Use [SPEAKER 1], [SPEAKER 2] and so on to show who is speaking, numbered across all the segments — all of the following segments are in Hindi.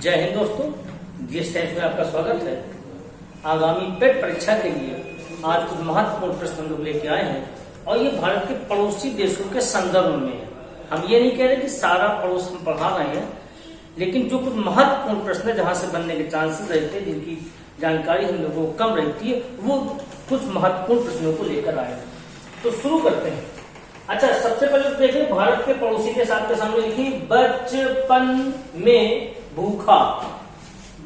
[SPEAKER 1] जय हिंद दोस्तों, जीएस टाइम्स में आपका स्वागत है। आगामी पेट परीक्षा के लिए आज कुछ महत्वपूर्ण प्रश्न हम लोग लेके आए हैं और ये भारत के पड़ोसी देशों के संदर्भ में है। हम ये नहीं कह रहे कि सारा पड़ोस में पढ़ा रहे हैं, लेकिन जो कुछ महत्वपूर्ण प्रश्न है जहां से बनने के चांसेस रहते हैं, जिनकी जानकारी हम लोगों को कम रहती है, वो कुछ महत्वपूर्ण प्रश्नों को लेकर आए हैं। तो शुरू करते हैं। अच्छा, सबसे पहले तो देखें भारत के पड़ोसी देश आपके सामने लिखी, बचपन में भूखा।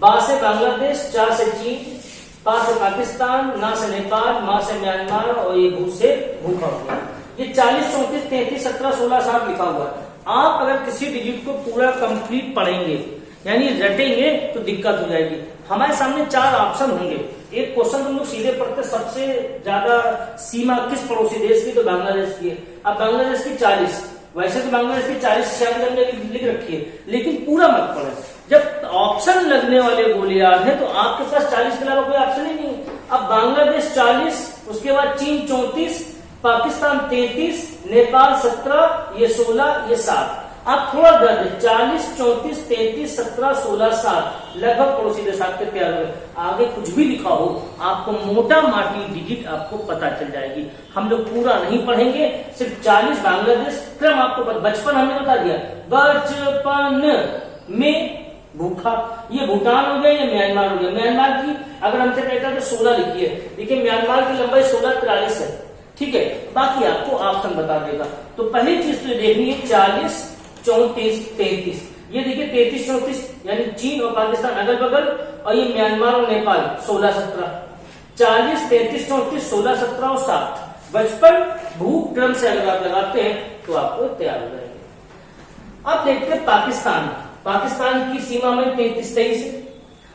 [SPEAKER 1] बा से बांग्लादेश, चा से चीन, पा से पाकिस्तान, ना से नेपाल, मा से म्यांमार और ये भू से भूखा हुआ। ये 40, 34, 33, 17, 16, 7 लिखा हुआ है। आप अगर किसी डिजिट को पूरा कंप्लीट पढ़ेंगे यानी रटेंगे तो दिक्कत हो जाएगी। हमारे सामने 4 ऑप्शन होंगे। एक क्वेश्चन हम लोग सीधे पढ़ते, सबसे ज्यादा सीमा किस पड़ोसी देश की, तो बांग्लादेश की है। अब बांग्लादेश की 40, वैसे तो बांग्लादेश की 40 लिख रखी है, लेकिन पूरा मत पढ़े। जब ऑप्शन लगने वाले गोले याद है तो आपके पास 40 के अलावा कोई ऑप्शन ही नहीं है। अब बांग्लादेश 40, उसके बाद चीन 34, पाकिस्तान 33, नेपाल 17, ये 16, ये 7। आप थोड़ा ध्यान दें, 40, 34, 33, 17, 16, 7 लगभग पड़ोसी देश आपके तैयार हुए। आगे कुछ भी लिखा हो आपको मोटा माटी डिजिट आपको पता चल जाएगी। हम लोग पूरा नहीं पढ़ेंगे, सिर्फ 40 बांग्लादेश क्रम आपको बचपन हमने बता दिया। बचपन में भूखा, ये भूटान हो गया, ये म्यांमार हो गया। म्यांमार की अगर हमसे कहता तो 16 लिखी है, देखिए म्यांमार की लंबाई 1643 है, ठीक है। बाकी आपको ऑप्शन बता देगा। तो पहली चीज तो देखनी है 40, 34, 33। ये देखिए 33, 34 यानी चीन और पाकिस्तान अगल बगल, और ये म्यांमार और नेपाल 16, 17। 40, 33, 34, 16, 17 और 7 बचपन भू क्रम से अगर आप लगाते हैं तो आपको तैयार हो जाएंगे। अब देखते हैं पाकिस्तान। पाकिस्तान की सीमा में 33, 23 है।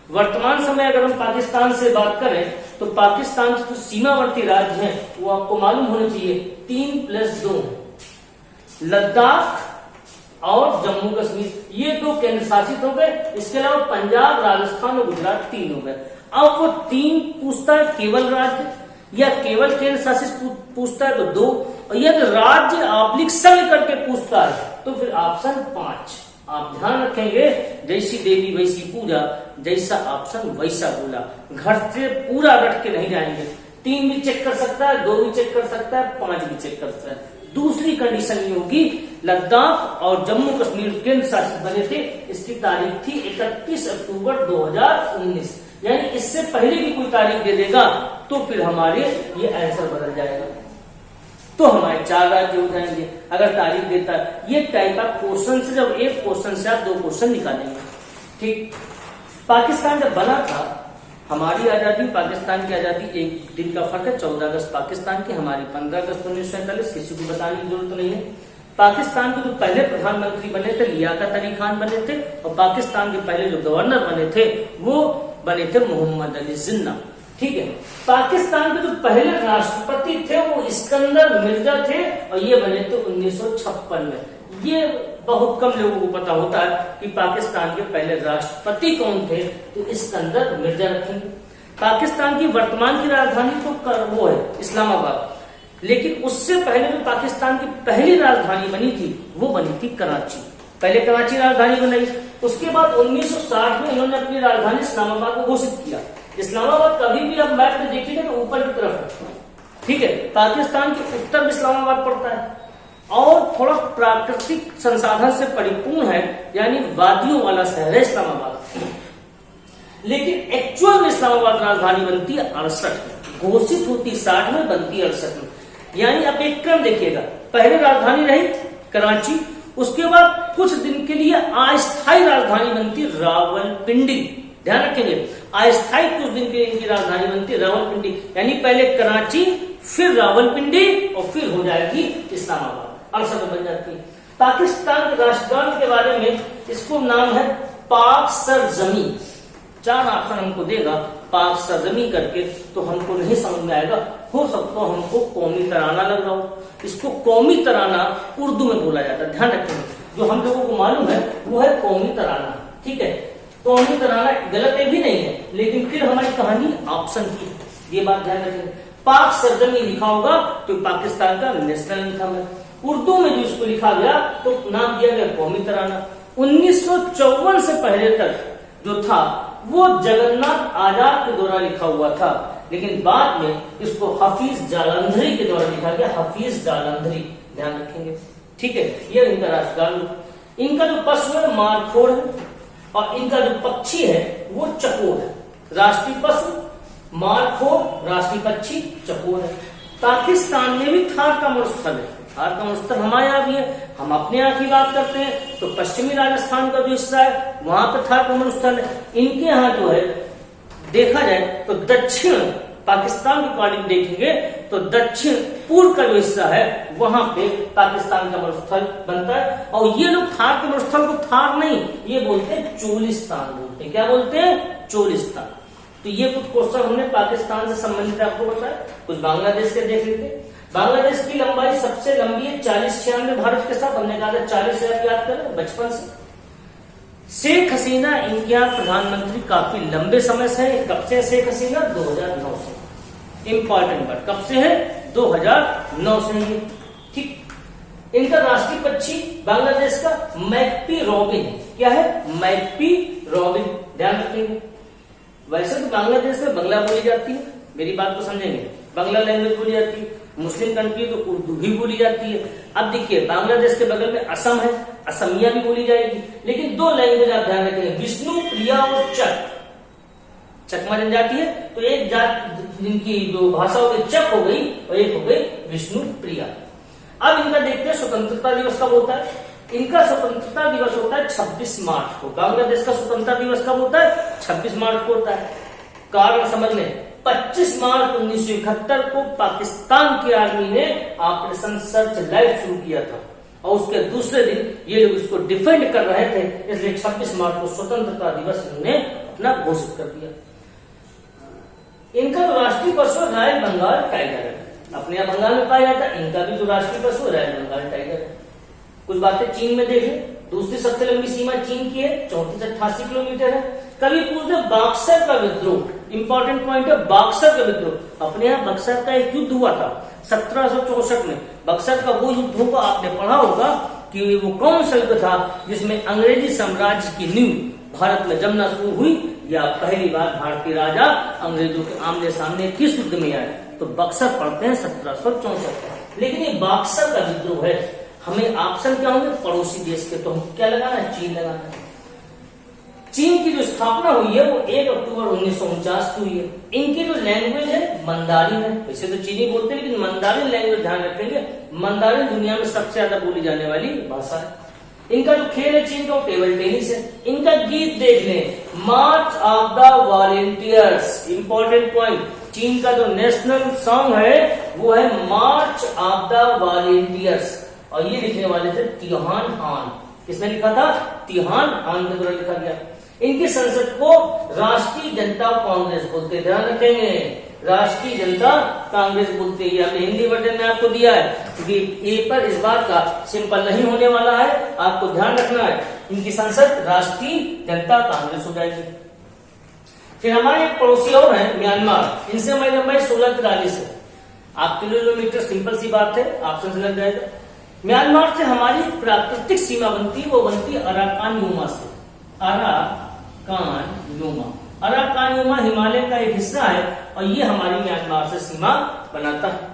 [SPEAKER 1] वर्तमान समय अगर हम पाकिस्तान से बात करें तो पाकिस्तान के जो सीमावर्ती राज्य हैं वो आपको मालूम होने चाहिए 3+2 लद्दाख और जम्मू कश्मीर, ये 2 केंद्र शासित हो गए। इसके अलावा पंजाब, राजस्थान और गुजरात 3 हो गए। अब वो 3 पूछता है केवल राज्य या केवल केंद्र शासित पूछता है तो 2, और यदि राज्य ऑब्लिक संघ करके पूछता है तो फिर ऑप्शन 5। आप ध्यान रखेंगे, जैसी देवी वैसी पूजा, जैसा ऑप्शन वैसा बोला। घर से पूरा रट के नहीं जाएंगे। 3 भी चेक कर सकता है, 2 भी चेक कर सकता है, 5 भी चेक कर सकता है। दूसरी कंडीशन ये होगी, लद्दाख और जम्मू कश्मीर केंद्र शासित बने थे, इसकी तारीख थी 31 अक्टूबर 2019। यानी इससे पहले की कोई तारीख दे देगा तो फिर हमारे ये आंसर बदल जाएगा, तो हमारे 4 राज्य हो जाएंगे। अगर तारीख देता है, ये टाइप ऑफ क्वेश्चन से जब एक क्वेश्चन से आप 2 क्वेश्चन निकालेंगे, ठीक। पाकिस्तान जब बना था, हमारी आजादी पाकिस्तान की आजादी 1 दिन का फर्क है। 14 अगस्त पाकिस्तान की, हमारी 15 अगस्त 1947, किसी को बताने की जरूरत नहीं है। पाकिस्तान के जो पहले प्रधानमंत्री बने थे लियाकत अली खान बने थे, और पाकिस्तान के पहले जो गवर्नर बने थे वो बने थे मोहम्मद अली जिन्ना, ठीक है। पाकिस्तान के जो पहले राष्ट्रपति थे वो इस्कंदर मिर्जा थे, और ये बने थे 1956 में। ये बहुत कम लोगों को पता होता है कि पाकिस्तान के पहले राष्ट्रपति कौन थे, तो इस्कंदर मिर्जा रखेंगे। पाकिस्तान की वर्तमान की राजधानी तो वो है इस्लामाबाद, लेकिन उससे पहले जो पाकिस्तान की पहली राजधानी बनी थी वो बनी थी कराची। पहले कराची राजधानी बनाई, उसके बाद 1960 में इन्होंने अपनी राजधानी इस्लामाबाद को घोषित किया। इस्लामाबाद कभी भी आप मैप में देखिएगा तो ऊपर की तरफ है, ठीक है। पाकिस्तान के उत्तर में इस्लामाबाद पड़ता है और थोड़ा प्राकृतिक संसाधन से परिपूर्ण है, यानी वादियों वाला शहर है इस्लामाबाद। लेकिन एक्चुअल में इस्लामाबाद राजधानी बनती है 68 में, घोषित होती 60 में, बनती है 68 में। यानी आप एक क्रम देखिएगा, पहले राजधानी रही कराची, उसके बाद कुछ दिन के लिए अस्थायी राजधानी बनती रावलपिंडी। ध्यान रखेंगे, अस्थायी कुछ दिन के लिए इनकी राजधानी बनती रावलपिंडी, यानी पहले कराची, फिर रावलपिंडी और फिर हो जाएगी इस्लामाबाद, 68 बन जाती है। पाकिस्तान के राष्ट्रगान के बारे में, इसको नाम है पाक सरजमी। 4 ऑप्शन हमको देगा पाक सरजमी करके, तो हमको नहीं समझ में आएगा। हो सकता है हमको कौमी तराना लग रहा हो। इसको कौमी तराना उर्दू में बोला जाता है, ध्यान रखेंगे। जो हम लोगों को मालूम है वो है कौमी तराना, ठीक है। कौमी तराना गलत भी नहीं है, लेकिन फिर हमारी कहानी ऑप्शन की, ये बात ध्यान रखेंगे। पाक सरजमी लिखा होगा तो पाकिस्तान का नेशनल एंथम है। उर्दू में जो इसको लिखा गया तो नाम दिया गया कौमी तराना। 1954 से पहले तक जो था वो जगन्नाथ आजाद के द्वारा लिखा हुआ था, लेकिन बाद में इसको हफीज जालंधरी के द्वारा लिखा गया। हफीज जालंधरी, ध्यान रखेंगे, ठीक है। ये इनका राष्ट्रगान। इनका जो पशु है मारखोड़ है और इनका जो पक्षी है वो चकोर है। राष्ट्रीय पशु मारखोड़, राष्ट्रीय पक्षी चकोर है। पाकिस्तान में भी थार का मरुस्थल है। थार का मरुस्थल हमारे यहाँ भी है। हम अपने यहाँ की बात करते हैं तो पश्चिमी राजस्थान का जो हिस्सा है वहां पर थार का मरुस्थल है। इनके यहाँ जो है देखा जाए तो दक्षिण पाकिस्तान के अकॉर्डिंग देखेंगे तो दक्षिण पूर्व का जो हिस्सा है वहां पे पाकिस्तान का मरुस्थल बनता है। और ये लोग थार के मरुस्थल को थार नहीं, ये बोलते हैं चोलिस्तान बोलते हैं। क्या बोलते हैं? चोलिस्तान। तो ये कुछ क्वेश्चन हमने पाकिस्तान से संबंधित आपको बताया। कुछ बांग्लादेश के देख लेते। बांग्लादेश की लंबाई सबसे लंबी है 40-96 भारत के साथ। हमने कहा था 40 से आप याद करें बचपन से। शेख हसीना इनके यहाँ प्रधानमंत्री काफी लंबे समय से है। कब से शेख हसीना? 2009 से। इंपॉर्टेंट बात, कब से है? 2009 से है। ठीक। इनका राष्ट्रीय पक्षी बांग्लादेश का मैकपी रॉबिन। क्या है? मैकपी रॉबिन, ध्यान रखेंगे। वैसे तो बांग्लादेश में बंगला बोली जाती है, मेरी बात को समझेंगे। बांग्ला लैंग्वेज बोली जाती है। मुस्लिम कंट्री तो उर्दू भी बोली जाती है। अब देखिए बांग्लादेश के बगल में असम है, असमिया भी बोली जाएगी। लेकिन दो लैंग्वेज आप ध्यान रखेंगे, विष्णु प्रिया और चक। चकमा जनजाति है तो एक जात जिनकी जो भाषा हो गई चक हो गई और एक हो गई विष्णु प्रिया। अब इनका देखते हैं स्वतंत्रता दिवस कब होता है। इनका स्वतंत्रता दिवस होता है 26 मार्च को। बांग्लादेश का स्वतंत्रता दिवस कब होता है? 26 मार्च को होता है। कारण समझ लें, 25 मार्च 1971 को पाकिस्तान की आर्मी ने ऑपरेशन सर्च लाइट शुरू किया था और उसके दूसरे दिन ये लोग इसको डिफेंड कर रहे थे, इसलिए 26 मार्च को स्वतंत्रता दिवस इन्होंने अपना घोषित कर दिया। इनका जो राष्ट्रीय पशु रॉयल बंगाल टाइगर है। अपने यहाँ बंगाल में पाया जाता है। इनका भी जो राष्ट्रीय पशु रॉयल बंगाल टाइगर है। कुछ बातें चीन में देखें। दूसरी सबसे लंबी सीमा चीन की है, 34 से 88 किलोमीटर है। कभी पूछते बक्सर का विद्रोह, इंपॉर्टेंट पॉइंट है बक्सर का विद्रोह। अपने यहाँ बक्सर का एक युद्ध हुआ था 1764 में। बक्सर का वो युद्ध होगा, आपने पढ़ा होगा कि वो कौन सा युद्ध था जिसमें अंग्रेजी साम्राज्य की नींव भारत में जमना शुरू हुई, या पहली बार भारतीय राजा अंग्रेजों के आमने सामने किस युद्ध में आए। तो बक्सर पढ़ते हैं 1764। लेकिन ये बक्सर का विद्रोह है। हमें ऑप्शन क्या होंगे? पड़ोसी देश के। तो हम क्या लगाना है? चीन लगाना है। चीन की जो स्थापना हुई है वो 1 अक्टूबर 1949 को हुई है। इनकी जो लैंग्वेज है मंदारिन है। वैसे तो चीनी बोलते हैं लेकिन मंदारिन लैंग्वेज ध्यान रखेंगे। मंदारिन दुनिया में सबसे ज्यादा बोली जाने वाली भाषा है। इनका जो खेल है चीन का वो टेबल टेनिस है। इनका गीत देख लें, March of the Volunteers. Important point, चीन का जो नेशनल सॉन्ग है वो है मार्च ऑफ द वॉलेंटियर्स और ये लिखने वाले थे तिहान हान। किसने लिखा था? तिहान हान के द्वारा लिखा गया। इनकी संसद को राष्ट्रीय जनता कांग्रेस बोलते हैं। ध्यान रखेंगे, राष्ट्रीय जनता कांग्रेस बोलते हैं। हमने हिंदी वर्जन में आपको दिया है क्योंकि ए पर इस बात का सिंपल नहीं होने वाला है, आपको ध्यान रखना है। इनकी संसद राष्ट्रीय जनता कांग्रेस हो जाएगी। फिर हमारे एक पड़ोसी और है म्यांमार। इनसे हमारी लंबाई 1643 है। 8 किलोमीटर, सिंपल सी बात है, ऑप्शन से लग जाएगा। म्यांमार से हमारी प्राकृतिक सीमा बनती है, वो बनती है अराकान यूमा से। अराकान यूमा, अराकान यूमा हिमालय का एक हिस्सा है और ये हमारी म्यांमार से सीमा बनाता है।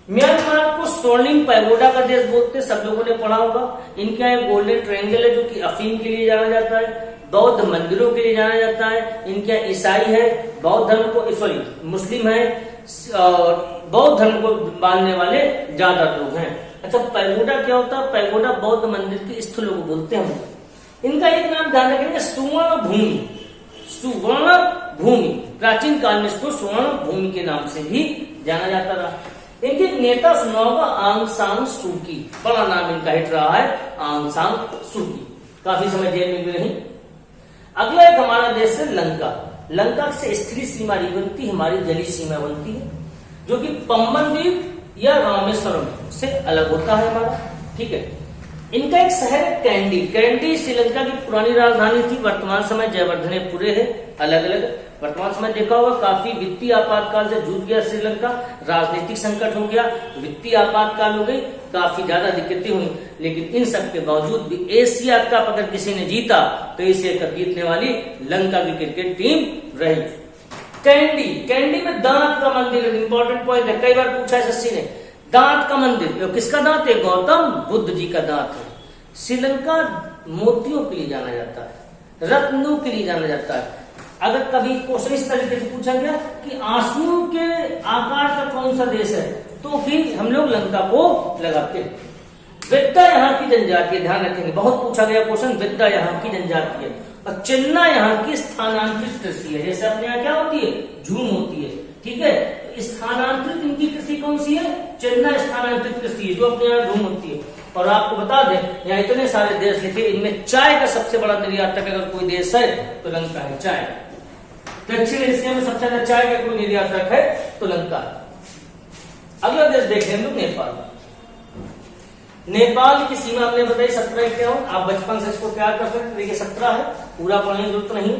[SPEAKER 1] म्यांमार को स्वर्णिम पैगोडा का देश बोलते हैं, सब लोगों ने पढ़ा होगा। इनके यहाँ एक गोल्डन ट्रायंगल है जो कि अफीम के लिए जाना जाता है, बौद्ध मंदिरों के लिए जाना जाता है। इनके यहाँ ईसाई है, बौद्ध धर्म को, सॉरी मुस्लिम है, बौद्ध धर्म को मानने वाले ज्यादा लोग हैं। अच्छा, पैगोडा क्या होता है? पैगोडा बौद्ध मंदिर के स्थलों को बोलते हैं हम। इनका एक नाम ध्यान रखेंगे, सुवर्ण भूमि। सुवर्ण भूमि, प्राचीन काल में इसको स्वर्ण भूमि के नाम से भी जाना जाता रहा। इनके नेता सुना होगा आंग सान सू की, बड़ा नाम इनका हिट रहा है आंग सान सू की, काफी समय जेल में भी रही। अगला एक हमारा देश है लंका। लंका से स्थिर सीमा नहीं बनती, हमारी जलीय सीमा बनती है, जो कि पम्बन द्वीप या रामेश्वरम से अलग होता है हमारा। ठीक है, इनका एक शहर है कैंडी। कैंडी श्रीलंका की पुरानी राजधानी थी, वर्तमान समय जयवर्धनेपुरे है। अलग अलग वर्तमान समय देखा होगा, काफी वित्तीय आपातकाल से जूझ गया श्रीलंका, राजनीतिक संकट हो गया, वित्तीय आपातकाल हो गई, काफी ज्यादा दिक्कतें हुई। लेकिन इन सब के बावजूद भी एशिया कप अगर किसी ने जीता तो एशिया कप जीतने वाली लंका की क्रिकेट टीम रही। कैंडी, कैंडी में दांत का मंदिर, इंपॉर्टेंट पॉइंट है, कई बार पूछा है सच्ची ने। दांत का मंदिर, किसका दांत है? गौतम बुद्ध जी का दांत है। श्रीलंका मोतियों के लिए जाना जाता है, रत्नों के लिए जाना जाता है। अगर कभी क्वेश्चन इस तरीके से पूछा गया कि आंसुओं के आकार का कौन सा देश है, तो फिर हम लोग लंका को लगाते हैं। विद्या यहाँ की जनजाति है, ध्यान रखेंगे, बहुत पूछा गया क्वेश्चन, विद्या यहाँ की जनजाति है। और चिन्ना यहाँ की स्थानांतरित कृषि है, जैसे अपने यहाँ क्या होती है? झूम होती है, ठीक है। तो स्थानांतरित इनकी कृषि कौन सी है? चिन्ना स्थानांतरित कृषि है, जो अपने यहाँ झूम होती है। और आपको बता दें, यहाँ इतने सारे देश लिखे, इनमें चाय का सबसे बड़ा निर्यातक अगर कोई देश है तो लंका है। चाय, दक्षिण एशिया में सबसे ज्यादा चाय का कोई निर्यातक है तो लंका। अगला देश देखें हम लोग, नेपाल। नेपाल की सीमा हमने बताई 17 क्या हो, आप बचपन से इसको प्यार कर सकते, देखिए 17 है, पूरा पढ़ने की जरूरत नहीं।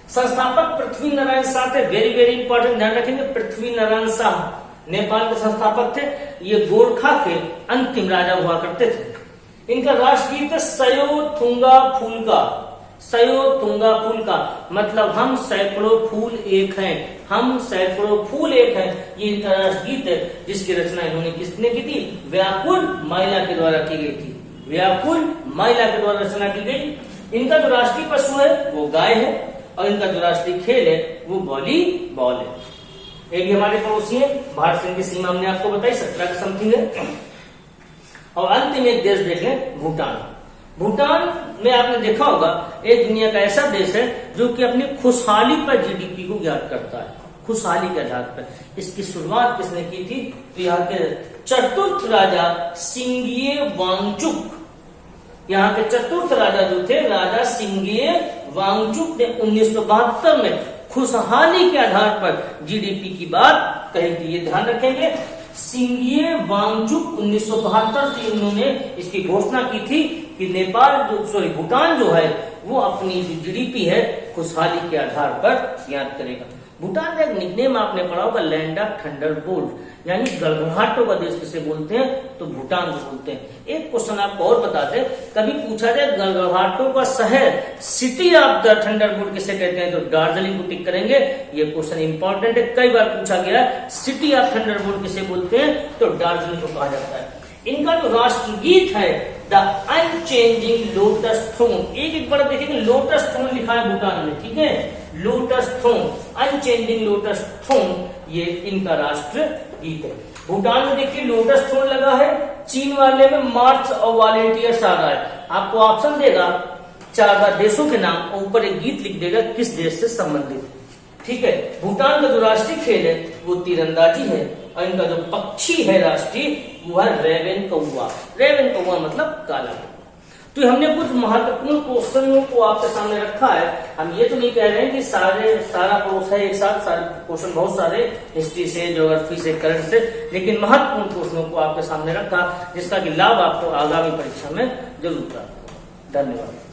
[SPEAKER 1] संस्थापक पृथ्वी नारायण शाह थे, वेरी वेरी इंपॉर्टेंट, ध्यान रखेंगे, पृथ्वी नारायण शाह नेपाल के संस्थापक थे। ये गोरखा के अंतिम राजा हुआ करते थे। इनका राष्ट्रगीत है सयो थुंगा फूल का। सयो थुंगा फूल का मतलब हम सैकड़ों फूल एक हैं, हम सैकड़ों फूल एक हैं। ये इनका राष्ट्रगीत है, जिसकी रचना इन्होंने किसने की थी? व्याकुल माइला के द्वारा की गई थी। व्याकुल माइला के द्वारा रचना की गई। इनका जो राष्ट्रीय पशु है वो गाय है, और इनका जो राष्ट्रीय खेल है वो वॉलीबॉल है। एक हमारे पड़ोसी है, भारत की सीमा हमने आपको बताई 17 की समथिंग है। और अंतिम एक देश देख लें, भूटान। भूटान में आपने देखा होगा, एक दुनिया का ऐसा देश है जो कि अपनी खुशहाली पर जीडीपी को ज्ञात करता है, खुशहाली के आधार पर। इसकी शुरुआत किसने की थी? तो यहाँ के चतुर्थ राजा सिंगिये वांगचुक, यहाँ के चतुर्थ राजा जो थे, राजा सिंगिये वांगचुक ने 1972 में खुशहाली के आधार पर जीडीपी की बात कही थी। ये ध्यान रखेंगे, सिंगिये वांगचुक 1972 से उन्होंने इसकी घोषणा की थी कि नेपाल भूटान जो है वो अपनी जो जीडीपी है खुशहाली के आधार पर ज्ञात करेगा। भूटान का एक निकनेम आपने पढ़ा होगा, लैंड ऑफ थंडरबोल्ट, यानी गड़गड़ाहटों का देश किसे बोलते हैं? तो भूटान को बोलते हैं। एक क्वेश्चन आपको और बता दें, कभी पूछा जाए गड़गड़ाहटों का शहर, सिटी ऑफ द थंडरबोल्ट किसे कहते हैं? तो दार्जिलिंग को टिक करेंगे। ये क्वेश्चन इंपॉर्टेंट है, कई बार पूछा गया, सिटी ऑफ थंडरबोल्ट किसे बोलते हैं? तो दार्जिलिंग को कहा जाता है। इनका जो राष्ट्रगीत है द अनचेंजिंग लोटस थ्रोन, एक बार देखेंगे, लोटस थ्रोन लिखा है भूटान में, ठीक है, lotus throne, unchanging lotus throne, ये इनका राष्ट्र गीत है। भूटान में देखिए लोटस थ्रोन लगा है, चीन वाले में मार्च ऑफ वॉलेंटियर्स आ रहा है। आपको ऑप्शन देगा 4 देशों के नाम और ऊपर एक गीत लिख देगा किस देश से संबंधित, ठीक है। भूटान का जो राष्ट्रीय खेल है वो तीरंदाजी है, और इनका जो पक्षी है राष्ट्रीय वो है रेवेन कौवा। रेवेन कौवा मतलब काला। तो हमने कुछ महत्वपूर्ण क्वेश्चनों को आपके सामने रखा है। हम ये तो नहीं कह रहे हैं कि सारा कोर्स है एक साथ, सारे क्वेश्चन बहुत सारे हिस्ट्री से, ज्योग्राफी से, करंट से, लेकिन महत्वपूर्ण क्वेश्चनों को आपके सामने रखा जिसका कि लाभ आपको आगामी परीक्षा में जरूर प्राप्त हो। धन्यवाद।